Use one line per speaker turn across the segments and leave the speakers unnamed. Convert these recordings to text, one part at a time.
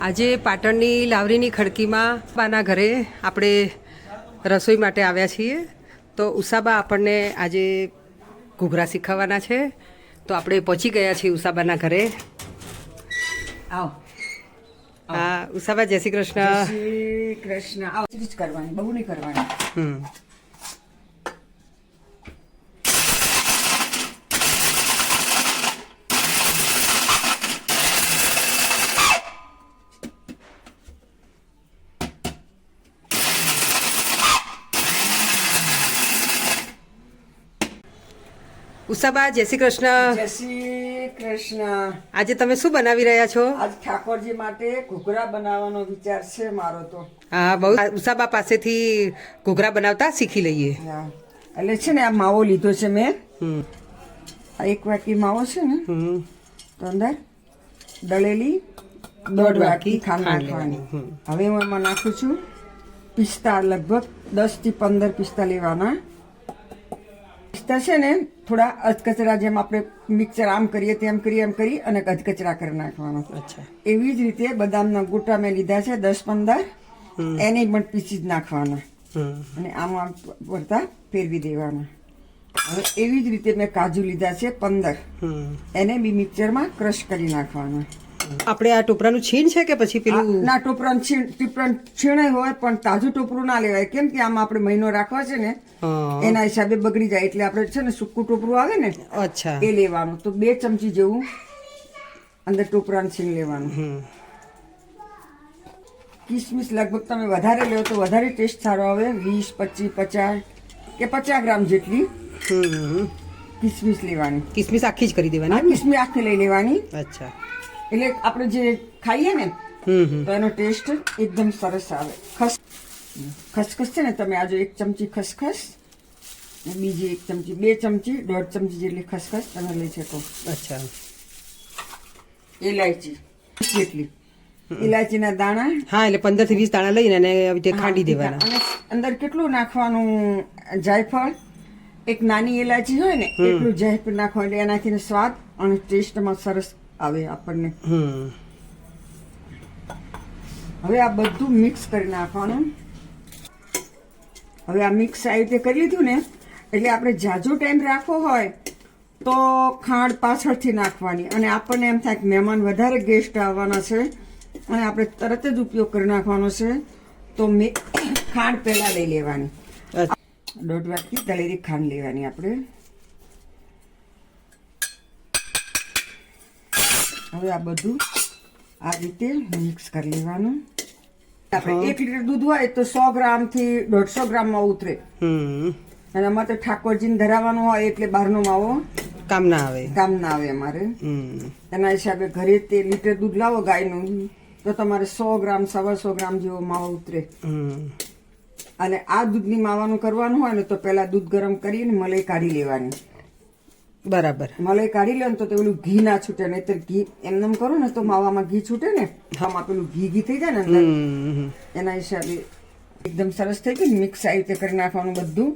આજે પાટણની લાવરીની ખડકીમાં બાના ઘરે આપણે રસોઈ માટે આવ્યા છીએ. તો ઉષાબા આપણને આજે ઘૂઘરા શીખવવાના છે. તો આપણે પહોંચી ગયા છીએ ઉષાબાના ઘરે.
આવો.
હા ઉષાબા, જય શ્રી કૃષ્ણ.
જય શ્રી કૃષ્ણ. આવો જ કરવાની, બહુ નહીં કરવાની.
ઉષાબા, જય શ્રી કૃષ્ણ.
જય શ્રી કૃષ્ણ.
આજે તમે શું બનાવી રહ્યા છો?
આજ ઠાકોરજી માટે ઘૂઘરા બનાવવાનો વિચાર છે મારો તો.
હા, બહુ ઉષાબા પાસેથી ઘૂઘરા બનાવતા શીખી લઈએ.
હા, એટલે છે ને આ માવો લીધો છે મેં. આ 1 વાટકી માવો છે ને, તો અંદર દળેલી 1.5 વાટકી ખાંડ નાખવાની. હવે હું એમાં નાખું છું પિસ્તા. લગભગ 10 થી 15 પિસ્તા લેવાના. પિસ્તા છે ને થોડા અધકચરા, જેમ આપણે મિક્સર આમ કરીએ તેમ કરીએ એમ કરી અને અધકચરા કરી નાખવાના.
અચ્છા.
એવી જ રીતે બદામના ગોટા મેં લીધા છે 10-15, એને પણ પીસી જ નાખવાના અને આમાં પડતા ફેરવી દેવાના. હવે એવી જ રીતે મેં કાજુ લીધા છે 15, એને બી મિક્સરમાં ક્રશ કરી નાખવાના.
આપણે આ ટોપરાનું છીણ છે કે પછી પેલું?
ના, ટોપરાનું છીણે હોય પણ તાજું ટોપરું ના લેવાય, કેમ કે આમાં આપણે મહિનો રાખવા છે ને એના હિસાબે બગડી જાય. એટલે આપણે છે ને સૂકું ટોપરું આવે ને,
અચ્છા,
એ લેવાનું. તો 2 ચમચી જેવું અંદર ટોપરાનું છીણ લેવાનું. કિસમિસ લગભગ તમે વધારે લો તો વધારે ટેસ્ટ સારો આવે. 20, 25, 50 કે 50 ગ્રામ જેટલી કિસમિસ લેવાની.
કિસમિસ આખી જ કરી દેવાની?
કિસમિસ આખી લઈ લેવાની.
અચ્છા.
એટલે આપણે જે ખાઈએ ને તો એનો ટેસ્ટ એકદમ સરસ આવે. ખસખસ છે ને, તમે આજો 1 ચમચી ખસખસ, બીજી 1 ચમચી, 2 ચમચી, 1.5 ચમચી જેટલી ખસખસ તમે લઈ શકો.
અચ્છા.
ઇલાયચી જેટલી, ઇલાયચીના દાણા.
હા, એટલે 15 થી 20 દાણા લઈને અને આવી રીતે ખાંડી દેવાના.
અને અંદર કેટલું નાખવાનું? જાયફળ. એક નાની ઇલાયચી હોય ને એટલું જાયફળ નાખવાનું, એટલે એનાથી સ્વાદ અને ટેસ્ટમાં સરસ આવે આપણને. હવે આ બધું મિક્સ કરી નાખવાનું. હવે આ મિક્સ આવી રીતે કરી લીધું ને, એટલે આપણે જાજો ટાઈમ રાખવો હોય તો ખાંડ પાછળથી નાખવાની. અને આપણને એમ થાય કે મહેમાન વધારે ગેસ્ટ આવવાના છે અને આપણે તરત જ ઉપયોગ કરી નાખવાનો છે, તો ખાંડ પહેલા લઈ લેવાની. 1.5 વાટકી દળેલી ખાંડ લેવાની આપણે. હવે આ બધું આ રીતે મિક્સ કરી લેવાનું. આપણે 1 લીટર દૂધ હોય તો 100 ગ્રામ થી 150 ગ્રામમાં ઉતરે. અને અમારે તો ઠાકોરજીને ધરાવવાનું હોય એટલે બહારનો માવો કામ ના આવે અમારે. એના હિસાબે ઘરે તે લીટર દૂધ લાવો ગાયનું તો તમારે 100 ગ્રામ 125 ગ્રામ જેવો માવો ઉતરે. અને આ દૂધની માવાનું કરવાનું હોય ને તો પેલા દૂધ ગરમ કરીને મલાઈ કાઢી લેવાની.
બરાબર.
મલાઈ કાઢી લે તો પેલું ઘી ના છૂટે. નહીતર ઘી એમને કરો ને તો માવામાં ઘી છૂટે ને, આમાં પેલું ઘી થઈ જાય ને અંદર. એના હિસાબે એકદમ સરસ થઈ ગયું. મિક્સ આવી રીતે કરી નાખવાનું બધું.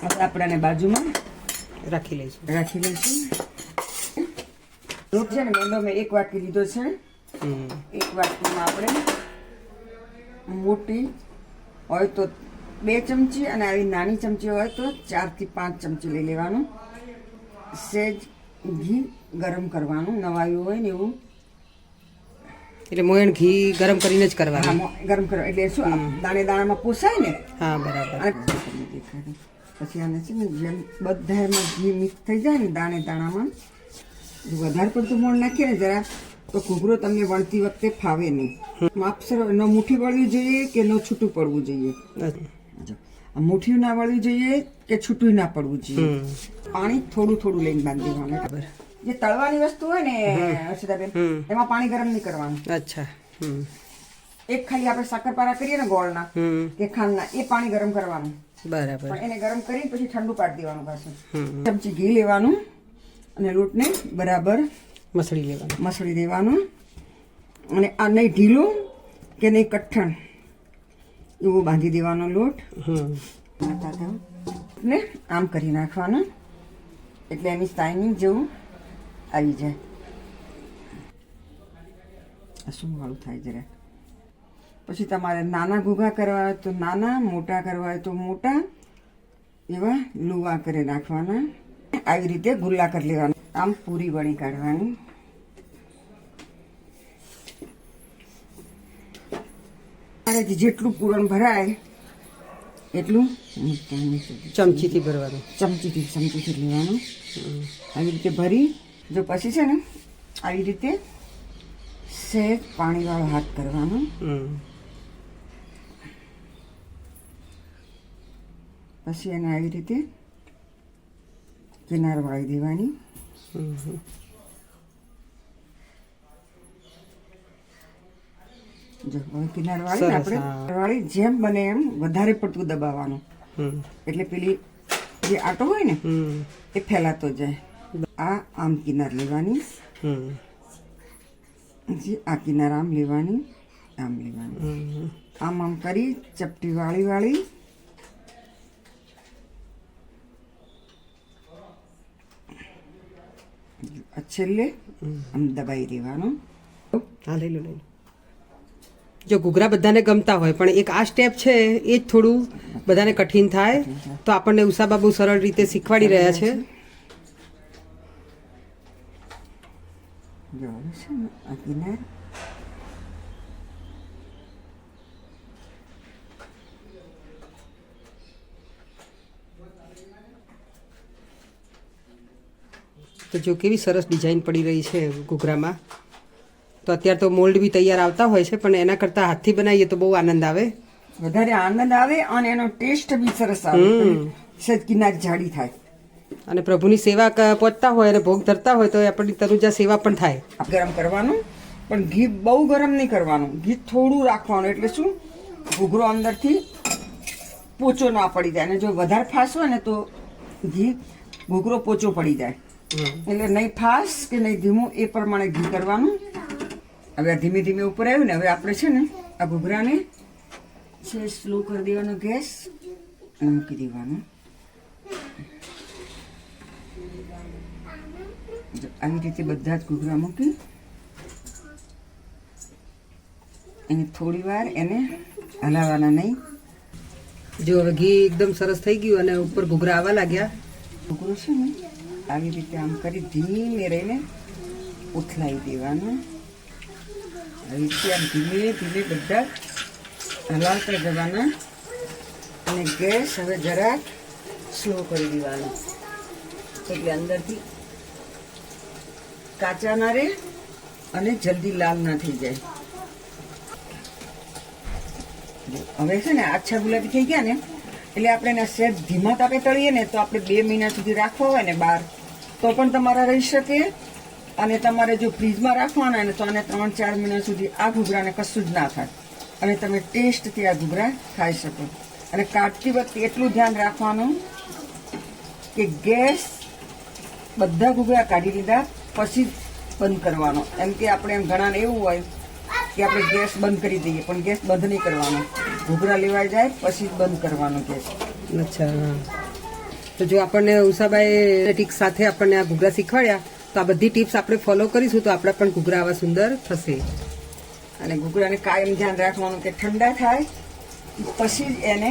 હવે આપણે આને બાજુમાં
રાખી લઈશું.
લોટ છે ને મેંદો મેં 1 વાટકી લીધો છે. 1 વાટકીમાં આપણે મોટી હોય તો 2 ચમચી અને આવી નાની ચમચી હોય તો 4 થી 5 ચમચી લઈ લેવાનું. સેજ ઘી ગરમ કરવાનું, નવાયું હોય ને એવું.
એટલે મોયણ ઘી ગરમ કરીને જ કરવાનું.
ગરમ કરવા એટલે શું દાણે દાણામાં પોસાય ને.
હા, બરાબર.
પછી આને છે ને જેમ બધા એમાં ઘી મિક્સ થઈ જાય ને દાણે દાણામાં, વધારે પડતું મોણ નાખીએ ને જરા તો ઘૂઘરો તમને વળતી વખતે ફાવે નહીં. માપસર ન મુઠ્ઠી વળવી જોઈએ કે ન છૂટું પડવું જોઈએ. મુઠ્ઠી ના વળવી જોઈએ કે છૂટું ના પડવું જોઈએ. પાણી થોડું થોડું લઈને બાંધી દેવાનું. જે તળવાની વસ્તુ હોય ને હર્ષિતાબેન, એમાં પાણી ગરમ નહીં કરવાનું.
અચ્છા.
એક ખાલી આપણે શક્કરપારા કરીએ ને ગોળના કે ખાંડના, એ પાણી ગરમ કરવાનું.
બરાબર.
પણ એને ગરમ કરીને પછી ઠંડુ પાડી દેવાનું પાછું. ચમચી ઘી લેવાનું અને લોટને બરાબર મસળી દેવાનું. અને આ નહીં ઢીલું કે નહીં કઠણ એવું બાંધી દેવાનો લોટ. ને આમ કરી નાખવાનું એટલે એની શાઇનિંગ જેવું આવી જાય. વાળું થાય જરા. પછી તમારે નાના ઘૂઘા કરવા હોય તો નાના, મોટા કરવા હોય તો મોટા, એવા લુવા કરી નાખવાના. આવી રીતે ગુલ્લા કરી લેવાના. આમ પૂરી વણી કાઢવાની. મારેથી જેટલું પૂરણ ભરાય એટલું
ચમચીથી ભરવાનું.
ચમચીથી લેવાનું. આવી રીતે ભરી જો પછી છે ને આવી રીતે સહેજ પાણીવાળો હાથ કરવાનો. પછી એને આવી રીતે કિનાર વાળી દેવાની. જો હવે કિનાર વાળી આપણે વાળી જેમ બને એમ વધારે પડતું દબાવવાનું, એટલે પેલી જે આટો હોય ને એ ફેલાતો જાય. આમ કિનાર લેવાની, આ કિનાર આમ લેવાની, આમ લેવાની, આમ કરી ચપટી વાળી છેલ્લે આમ દબાઈ દેવાનું.
હા લઈ લો. જો ઘૂઘરા બધાને ગમતા હોય પણ એક આ સ્ટેપ છે એ જ થોડું બધાને કઠિન થાય, તો આપણને ઉષાબા બહુ સરળ રીતે શીખવાડી રહ્યા છે.
જો છે ને આ કિનાર
તો જો કેવી સરસ ડિઝાઇન પડી રહી છે ઘૂઘરામાં. તો અત્યારે તો મોલ્ડ બી તૈયાર આવતા હોય છે, પણ એના કરતાં હાથથી બનાવીએ તો બહુ આનંદ આવે,
વધારે આનંદ આવે અને એનો ટેસ્ટ બી સરસ આવે. સહેજ કિનાર જાડી થાય.
અને પ્રભુની સેવા પહોંચતા હોય અને ભોગ ધરતા હોય તો આપણી તનુજા સેવા પણ થાય.
ગરમ કરવાનું, પણ ઘી બહુ ગરમ નહીં કરવાનું, ઘી થોડું રાખવાનું. એટલે શું ઘૂઘરો અંદરથી પોચો ના પડી જાય. અને જો વધારે ફાસ હોય ને તો ઘી ઘૂઘરો પોચો પડી જાય. એટલે નહીં ફાસ કે નહીં ધીમું, એ પ્રમાણે ઘી કરવાનું. હવે આ ધીમે ધીમે ઉપર આવ્યું ને, હવે આપણે છે ને આ ઘૂઘરાને છે સ્લો કરી દેવાનો ગેસ અને મૂકી દેવાનો. આવી રીતે બધા જ ઘૂઘરા મૂકી એને થોડી વાર એને હલાવવાના નહીં.
જો હવે ઘી એકદમ સરસ થઈ ગયું અને ઉપર ઘૂઘરા આવવા લાગ્યા.
ઘૂઘરો છે ને આવી રીતે આમ કરી ધીમે રહીને ઉથલાઈ દેવાનું. આવી રીતે આમ ધીમે ધીમે બધા હલાવતા જવાના. અને ગેસ હવે જરાક સ્લો કરી દેવાનો, એટલે અંદરથી કાચા ના રહે અને જલ્દી લાલ ના થઈ જાય. હવે છે ને આછા ગુલાબી થઈ ગયા ને, એટલે આપણે એને સહેજ ધીમા તાપે તળીએ ને તો આપણે 2 મહિના સુધી રાખવા હોય ને બહાર તો પણ તમારા રહી શકે. અને તમારે જો ફ્રીજમાં રાખવાના ને તો આને 3-4 મહિના સુધી આ ઘૂઘરાને કશું જ ના થાય અને તમે ટેસ્ટથી આ ઘૂઘરા ખાઈ શકો. અને કાઢતી વખતે એટલું ધ્યાન રાખવાનું કે ગેસ બધા ઘૂઘરા કાઢી લીધા પછી બંધ કરવાનો. એમ કે આપણે એમ ઘણાને એવું હોય કે આપણે ગેસ બંધ કરી દઈએ, પણ ગેસ બંધ નહીં કરવાનો. ઘૂઘરા લેવાઈ જાય પછી જ બંધ કરવાનો ગેસ.
અચ્છા, તો જો આપણને ઉષાબાએ ટિપ્સ સાથે આપણને આ ઘૂઘરા શીખવાડ્યા, તો આ બધી ટિપ્સ આપણે ફોલો કરીશું તો આપણા પણ ઘૂઘરા આવા સુંદર થશે.
અને ઘૂઘરાને કાયમ ધ્યાન રાખવાનું કે ઠંડા થાય પછી જ એને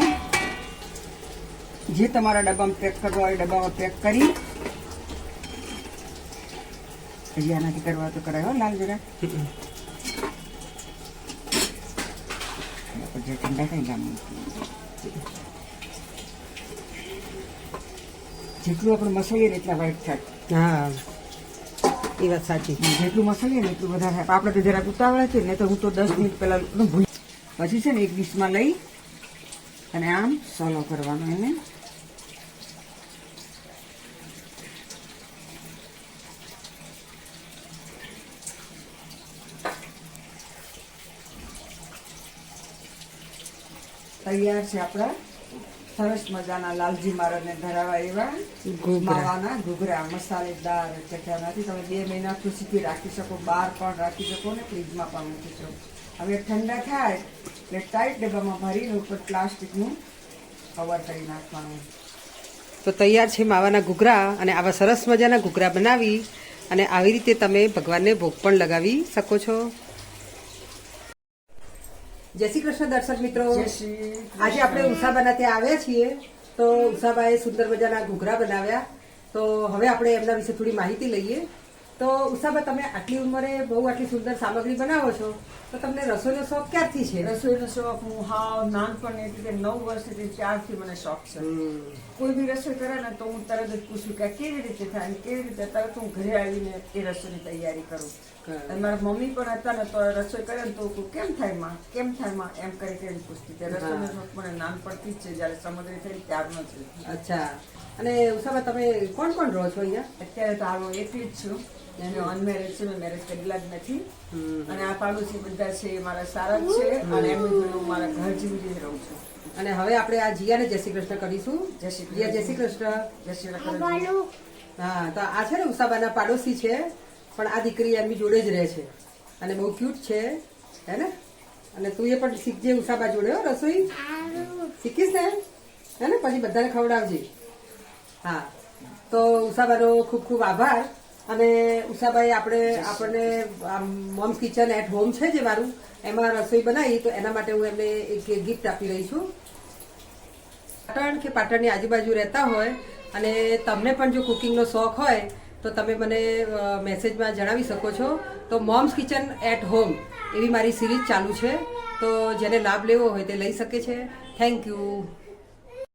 જે તમારા ડબ્બામાં પેક કરવા હોય ડબ્બામાં પેક કરી. હજી આનાથી કરવા તો કરાય હો લાલ જરા. જે ઠંડા થાય ગામ જેટલું આપણે મસાલીએ ને એટલા વાઈટ થાય.
હા એ વાત સાચી.
જેટલું મસાલીએ ને એટલું વધારે થાય. આપણે તો જરાક ઉતાવળા છે ને, તો હું તો 10 મિનિટ પહેલા ભૂલી પછી છે ને એક ડીશમાં લઈ અને આમ સોલો કરવાનો એને. તૈયાર છે આપણા સરસ મજાના લાલજી મહારાજને ધરાવા એવા માવાના ઘૂઘરા મસાલેદાર ચટાણાથી. તમે 2 મહિના સુધી રાખી શકો, બહાર પણ રાખી શકો ને ફ્રીજમાં પણ મૂકી શકો. હવે ઠંડા થાય એટલે ટાઈટ ડબ્બામાં ભરીને ઉપર પ્લાસ્ટિકનું કવર કરી નાખવાનું.
તો તૈયાર છે માવાના ઘૂઘરા. અને આવા સરસ મજાના ઘૂઘરા બનાવી અને આવી રીતે તમે ભગવાનને ભોગ પણ લગાવી શકો છો. જય શ્રી કૃષ્ણ દર્શક મિત્રો.
જય શ્રી કૃષ્ણ.
આજે આપણે ઉષાબાના ત્યાં આવ્યા છીએ. તો ઉષાબાએ સુંદર મજાના ઘૂઘરા બનાવ્યા. તો હવે આપણે એમના વિશે થોડી માહિતી લઈએ. તો ઉષાબા, તમે આટલી ઉંમરે બહુ આટલી સુંદર સામગ્રી બનાવો છો, તો તમને રસોઈનો શોખ ક્યારથી છે?
રસોઈનો શોખ હું હાવ નાનપણની એટલે કે 9 વર્ષથી ત્યારથી મને શોખ છે. કોઈ બી રસોઈ કરે ને તો હું તરત જ પૂછું કે આ કેવી રીતે થાય ને કેવી રીતે, તરત હું ઘરે આવીને એ રસોઈની તૈયારી કરું. અને મારા મમ્મી પણ હતા ને તો રસોઈ કરે ને તો કહું, કેમ થાય માં એમ કરીને પૂછતી. તે રસોઈનો શોખ મને નાનપણથી જ છે, જ્યારે સમગ્ર થઈ ત્યારનો છે.
અચ્છા. અને ઉષાબા, તમે કોણ કોણ રહો છો અહીંયા?
અત્યારે તો હાલ હું એકલી જ છું. એને અનમેરેજ છે, મેં મેરેજ કરેલા જ નથી. અને આ પાડોશી બધા છે એ મારા સારા જ છે, અને એમની જોડે હું મારા ઘર જેવી રીતે રહું છું.
અને હવે આપણે આ જીયાને જય શ્રી કૃષ્ણ કરીશું.
જય શ્રી કૃષ્ણ.
જીયા, જય શ્રી કૃષ્ણ.
જય શ્રી કૃષ્ણ.
હા, તો આ છે ને ઉષાબાના પાડોશી છે, પણ આ દીકરી એમની જોડે જ રહે છે અને બહુ ક્યુટ છે, હે ને? અને તું એ પણ શીખજે ઉષાબા જોડે, હો, રસોઈ શીખીશ ને, હે ને? પછી બધાને ખવડાવજે. હા, તો ઉષાબાનો ખૂબ ખૂબ આભાર. અને ઉષાબાઈ આપણને મોમ્સ કિચન એટ હોમ છે જે મારું, એમાં રસોઈ બનાવી, તો એના માટે હું એમને એક ગિફ્ટ આપી રહી છું. પાટણ કે પાટણની આજુબાજુ રહેતા હોય અને તમને પણ જો કુકિંગનો શોખ હોય તો તમે મને મેસેજમાં જણાવી શકો છો. તો મોમ્સ કિચન એટ હોમ એવી મારી સિરીઝ ચાલુ છે, તો જેને લાભ લેવો હોય તે લઈ શકે છે. Thank you.